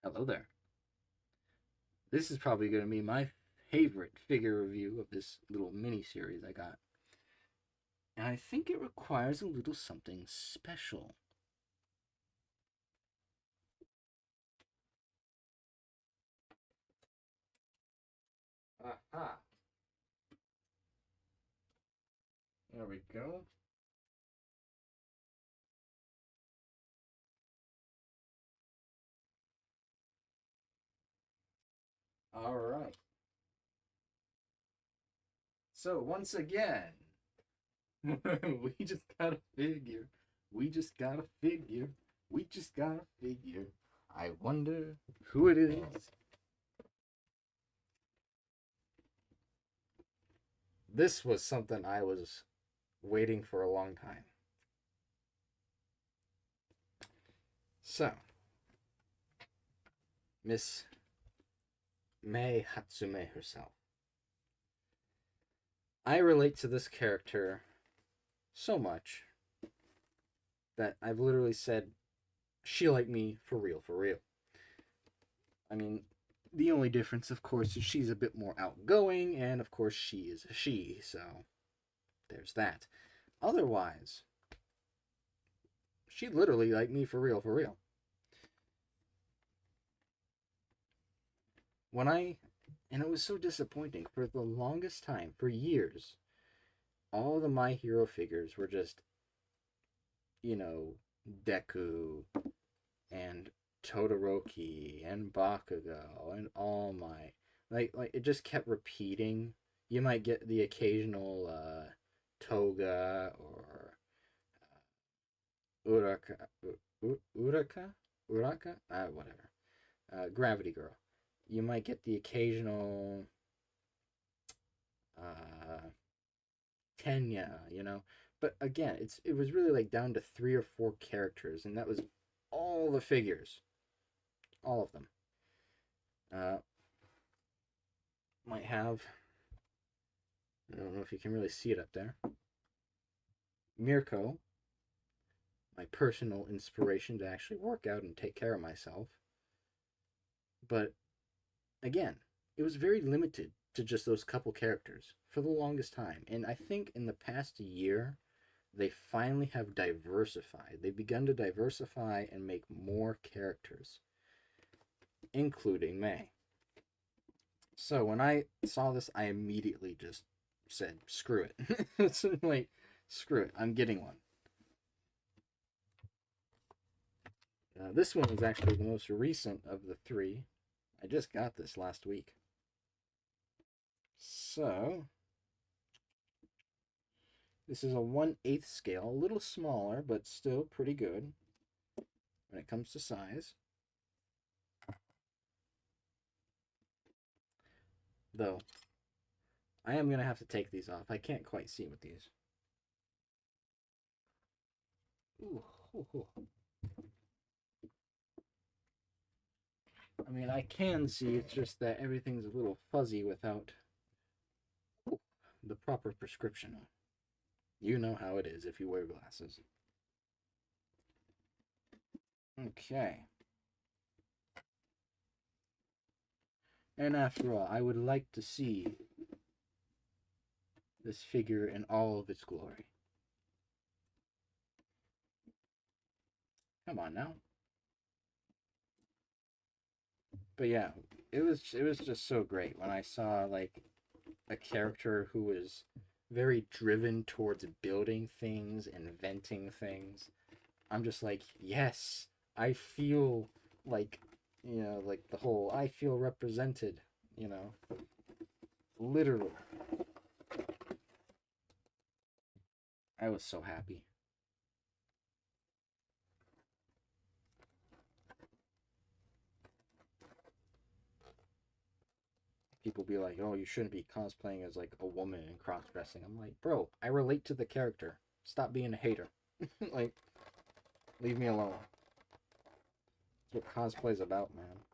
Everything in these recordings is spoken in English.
Hello there. This is probably going to be my favorite figure review of this little mini series I got. And I think it requires a little something special. Aha. There we go. All right. So, once again, we just got a figure. We just got a figure. We just got a figure. I wonder who it is. This was something I was waiting for a long time. So, Miss Mei Hatsume herself. I relate to this character so much that I've literally said she like me for real, for real. I mean, the only difference, of course, is she's a bit more outgoing, and of course, she is a she, so there's that. Otherwise, she literally like me for real, for real. And it was so disappointing for the longest time, for years, all the My Hero figures were just, Deku and Todoroki and Bakugo and All Might. Like it just kept repeating. You might get the occasional Toga or Uraka, Uraka, Uraka, whatever. Gravity Girl. You might get the occasional uh, Tenya. But again, it was really like down to 3 or 4 characters, and that was all the figures, all of them. Uh, might have. I don't know if you can really see it up there. Mirko, my personal inspiration to actually work out and take care of myself. But again, it was very limited to just those couple characters for the longest time. And I think in the past year, they finally have diversified. They've begun to diversify and make more characters, including May. So when I saw this, I immediately just said, screw it. It's like, screw it. I'm getting one. This one is actually the most recent of the 3. I just got this last week. So, this is a 1/8 scale, a little smaller, but still pretty good when it comes to size. Though, I am going to have to take these off. I can't quite see with these. Ooh, ooh, ooh. I mean, I can see, it's just that everything's a little fuzzy without the proper prescription. You know how it is if you wear glasses. Okay. And after all, I would like to see this figure in all of its glory. Come on now. But yeah, it was just so great when I saw like a character who was very driven towards building things, inventing things. I'm just like, yes, I feel like, like the whole I feel represented, literally. I was so happy. People be like, oh, you shouldn't be cosplaying as like a woman and cross dressing. I'm like, bro, I relate to the character. Stop being a hater. Like, leave me alone. That's what cosplay's about, man.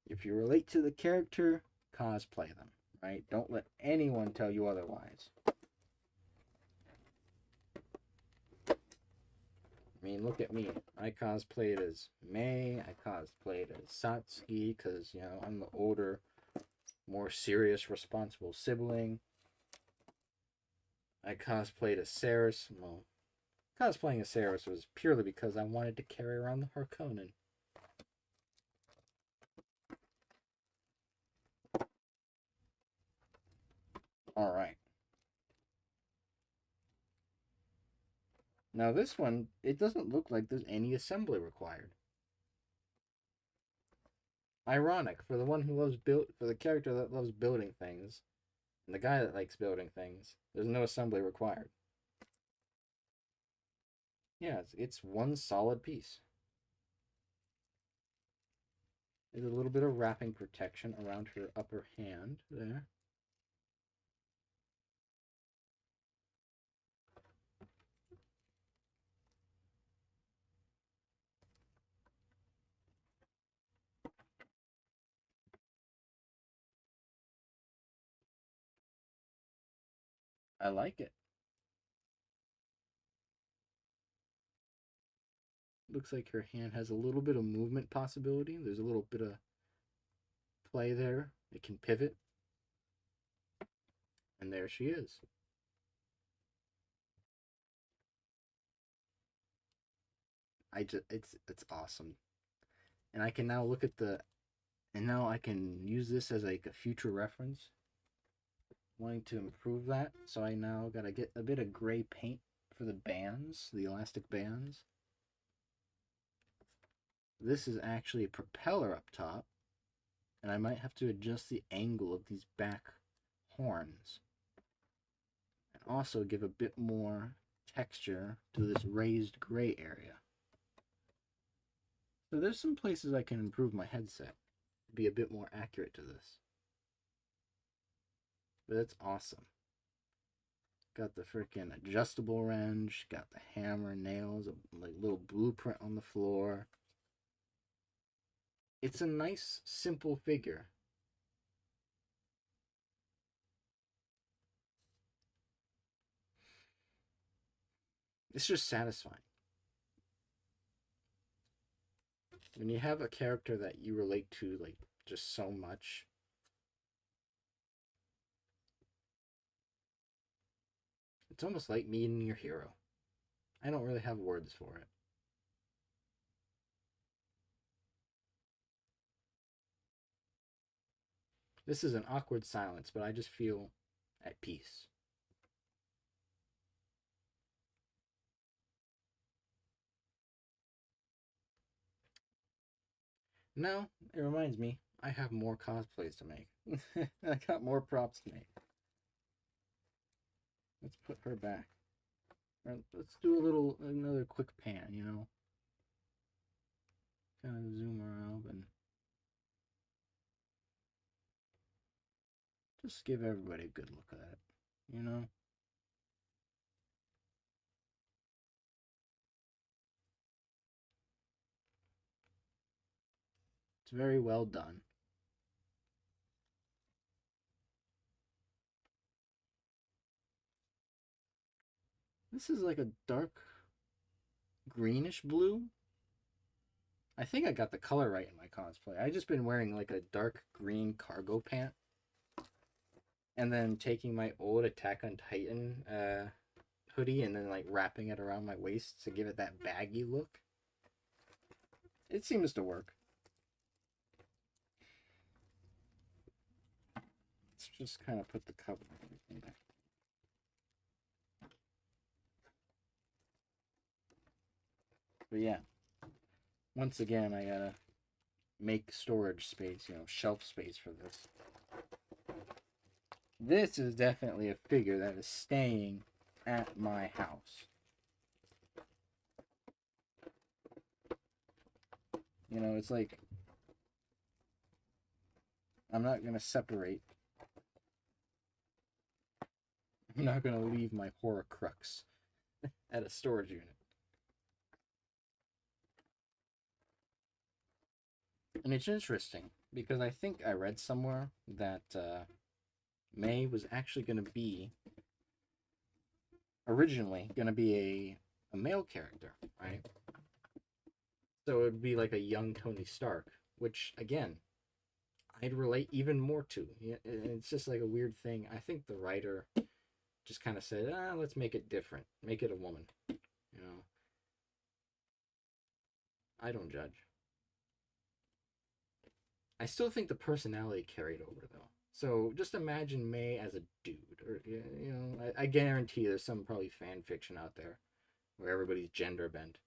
If you relate to the character, cosplay them, right? Don't let anyone tell you otherwise. I mean, look at me. I cosplayed as May. I cosplayed as Satsuki because, you know, I'm the older, more serious, responsible sibling. I cosplayed as Ceres. Well, cosplaying as Ceres was purely because I wanted to carry around the Harkonnen. Alright. Now this one, it doesn't look like there's any assembly required. Ironic, for the one who loves for the character that loves building things, and the guy that likes building things, there's no assembly required. Yeah, it's one solid piece. There's a little bit of wrapping protection around her upper hand there. I like it. Looks like her hand has a little bit of movement possibility. There's a little bit of play there. It can pivot. And there she is. It's awesome. And I can now look at and now I can use this as like a future reference. Wanting to improve that, so I now gotta get a bit of gray paint for the bands, the elastic bands. This is actually a propeller up top, and I might have to adjust the angle of these back horns. And also give a bit more texture to this raised gray area. So there's some places I can improve my headset to be a bit more accurate to this. But that's awesome. Got the freaking adjustable wrench, got the hammer, nails, a like little blueprint on the floor. It's a nice, simple figure. It's just satisfying. When you have a character that you relate to, like, just so much, it's almost like meeting your hero. I don't really have words for it. This is an awkward silence, but I just feel at peace. Now, it reminds me, I have more cosplays to make. I got more props to make. Let's put her back. Let's do another quick pan, you know? Kind of zoom around and just give everybody a good look at it, you know? It's very well done. This is like a dark greenish blue. I think I got the color right in my cosplay. I just been wearing like a dark green cargo pant and then taking my old Attack on Titan hoodie and then like wrapping it around my waist to give it that baggy look. It seems to work. Let's just kind of put the cover in there. But yeah, once again, I gotta make storage space, you know, shelf space for this. This is definitely a figure that is staying at my house. You know, it's like I'm not gonna separate. I'm not gonna leave my Horcrux at a storage unit. And it's interesting because I think I read somewhere that May was actually going to be originally going to be a male character, right? So it would be like a young Tony Stark, which again, I'd relate even more to. It's just like a weird thing. I think the writer just kind of said, let's make it different. Make it a woman. You know, I don't judge. I still think the personality carried over though. So just imagine May as a dude, or I guarantee there's some probably fan fiction out there where everybody's gender bent,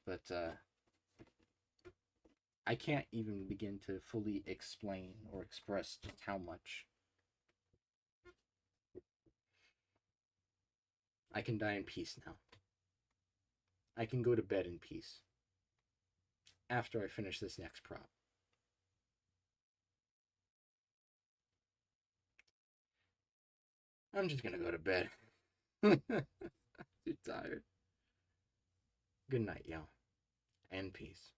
but I can't even begin to fully explain or express just how much I can die in peace now. I can go to bed in peace after I finish this next prop. I'm just gonna go to bed. Too tired. Good night, y'all, and peace.